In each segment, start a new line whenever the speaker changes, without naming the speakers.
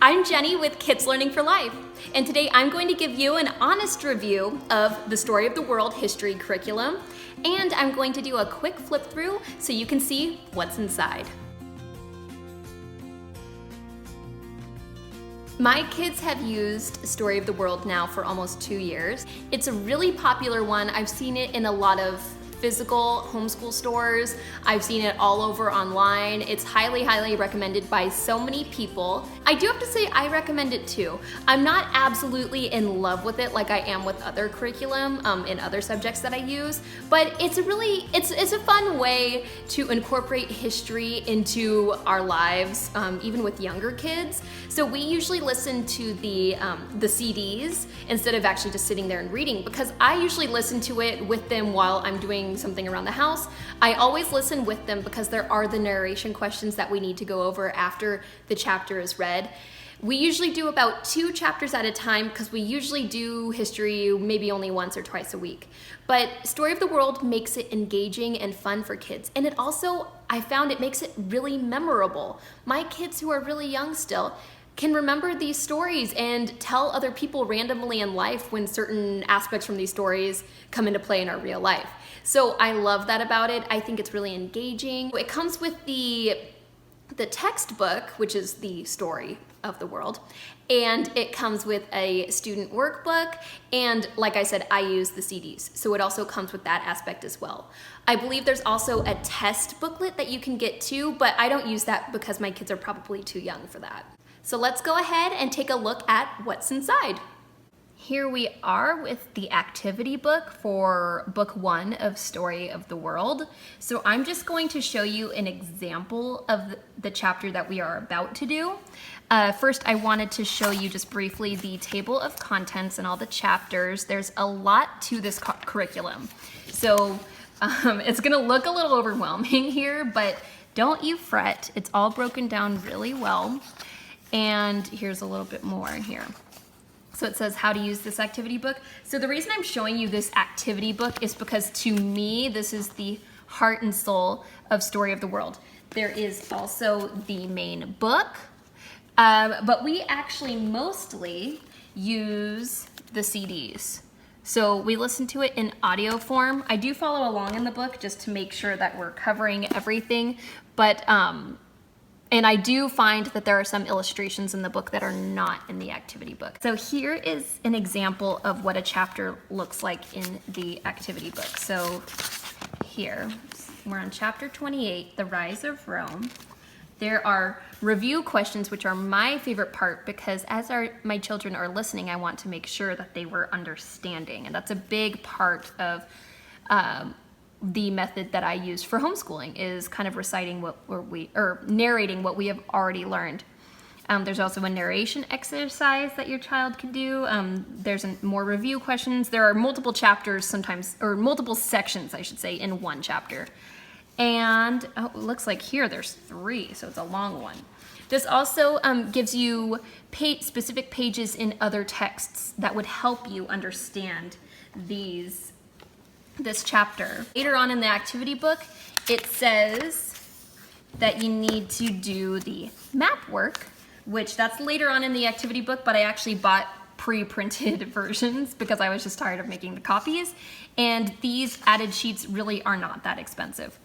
I'm Jenny with Kids Learning for Life, and today I'm going to give you an honest review of the Story of the World history curriculum, and I'm going to do a quick flip through so you can see what's inside. My kids have used Story of the World now for almost 2 years. It's a really popular one. I've seen it in a lot of physical homeschool stores. I've seen it all over online. It's highly, highly recommended by so many people. I do have to say I recommend it too. I'm not absolutely in love with it like I am with other curriculum in other subjects that I use, but it's a fun way to incorporate history into our lives, even with younger kids. So we usually listen to the CDs instead of actually just sitting there and reading, because I usually listen to it with them while I'm doing something around the house. I always listen with them because there are the narration questions that we need to go over after the chapter is read. We usually do about 2 chapters at a time because we usually do history maybe only once or twice a week. But Story of the World makes it engaging and fun for kids. And it also, I found it makes it really memorable. My kids who are really young still can remember these stories and tell other people randomly in life when certain aspects from these stories come into play in our real life. So I love that about it. I think it's really engaging. It comes with the textbook, which is the Story of the World, and it comes with a student workbook, and like I said, I use the CDs, so it also comes with that aspect as well. I believe there's also a test booklet that you can get too, but I don't use that because my kids are probably too young for that. So let's go ahead and take a look at what's inside. Here we are with the activity book for book 1 of Story of the World. So I'm just going to show you an example of the chapter that we are about to do. First, I wanted to show you just briefly the table of contents and all the chapters. There's a lot to this curriculum. So it's gonna look a little overwhelming here, but don't you fret. It's all broken down really well. And here's a little bit more here. So it says how to use this activity book. So the reason I'm showing you this activity book is because to me, this is the heart and soul of Story of the World. There is also the main book, but we actually mostly use the CDs. So we listen to it in audio form. I do follow along in the book just to make sure that we're covering everything, but and I do find that there are some illustrations in the book that are not in the activity book. So here is an example of what a chapter looks like in the activity book. So here, we're on chapter 28, The Rise of Rome. There are review questions, which are my favorite part because as my children are listening, I want to make sure that they were understanding. And that's a big part of the method that I use for homeschooling, is kind of reciting narrating what we have already learned. There's also a narration exercise that your child can do. There's more review questions. There are multiple chapters sometimes, or multiple sections, I should say, in one chapter. And it looks like here there's 3, so it's a long one. This also gives you specific pages in other texts that would help you understand this chapter. Later on in the activity book, it says that you need to do the map work, which that's later on in the activity book, but I actually bought pre-printed versions because I was just tired of making the copies, and these added sheets really are not that expensive.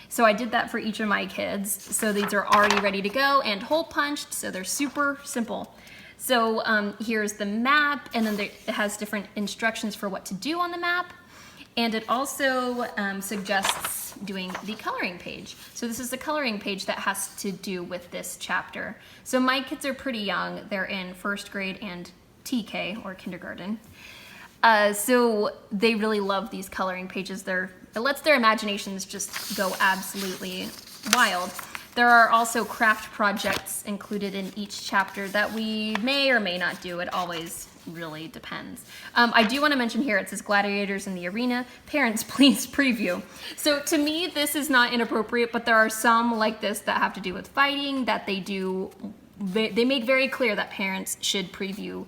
So I did that for each of my kids. So these are already ready to go and hole punched, so they're super simple. So here's the map, and then it has different instructions for what to do on the map. And it also suggests doing the coloring page. So this is the coloring page that has to do with this chapter. So my kids are pretty young. They're in 1st grade and TK, or kindergarten. So they really love these coloring pages. It lets their imaginations just go absolutely wild. There are also craft projects included in each chapter that we may or may not do. It always really depends. I do want to mention here, it says gladiators in the arena. Parents, please preview. So to me, this is not inappropriate, but there are some like this that have to do with fighting that they make very clear that parents should preview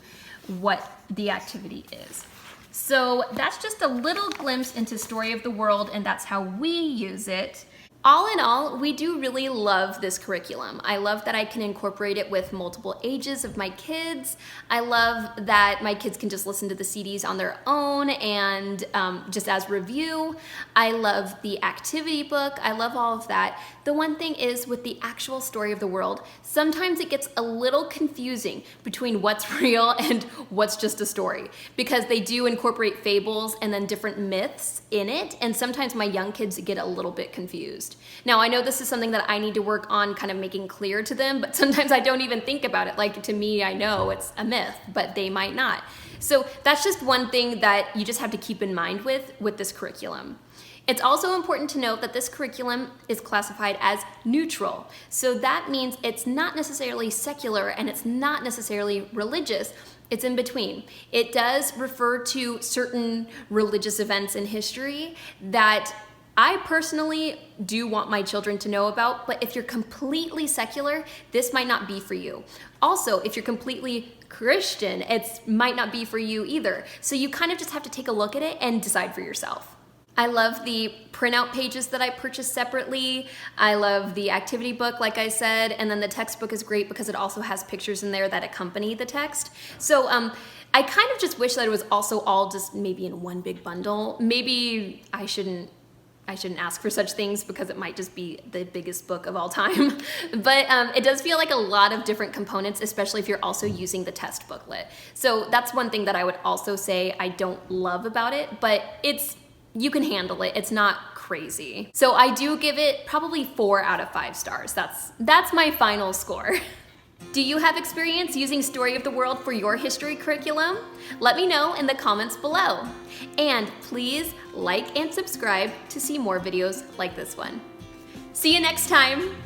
what the activity is. So that's just a little glimpse into Story of the World, and that's how we use it. All in all, we do really love this curriculum. I love that I can incorporate it with multiple ages of my kids. I love that my kids can just listen to the CDs on their own and just as review. I love the activity book. I love all of that. The one thing is with the actual story of the world, sometimes it gets a little confusing between what's real and what's just a story, because they do incorporate fables and then different myths in it, and sometimes my young kids get a little bit confused. Now, I know this is something that I need to work on kind of making clear to them, but sometimes I don't even think about it. Like, to me, I know it's a myth, but they might not. So that's just one thing that you just have to keep in mind with this curriculum. It's also important to note that this curriculum is classified as neutral. So that means it's not necessarily secular and it's not necessarily religious. It's in between. It does refer to certain religious events in history that I personally do want my children to know about, but if you're completely secular, this might not be for you. Also, if you're completely Christian, it might not be for you either. So you kind of just have to take a look at it and decide for yourself. I love the printout pages that I purchased separately. I love the activity book, like I said, and then the textbook is great because it also has pictures in there that accompany the text. So I kind of just wish that it was also all just maybe in one big bundle. Maybe I shouldn't ask for such things because it might just be the biggest book of all time. But it does feel like a lot of different components, especially if you're also using the test booklet. So that's one thing that I would also say I don't love about it, but you can handle it. It's not crazy. So I do give it probably 4 out of 5 stars. That's my final score. Do you have experience using Story of the World for your history curriculum? Let me know in the comments below. And please like and subscribe to see more videos like this one. See you next time.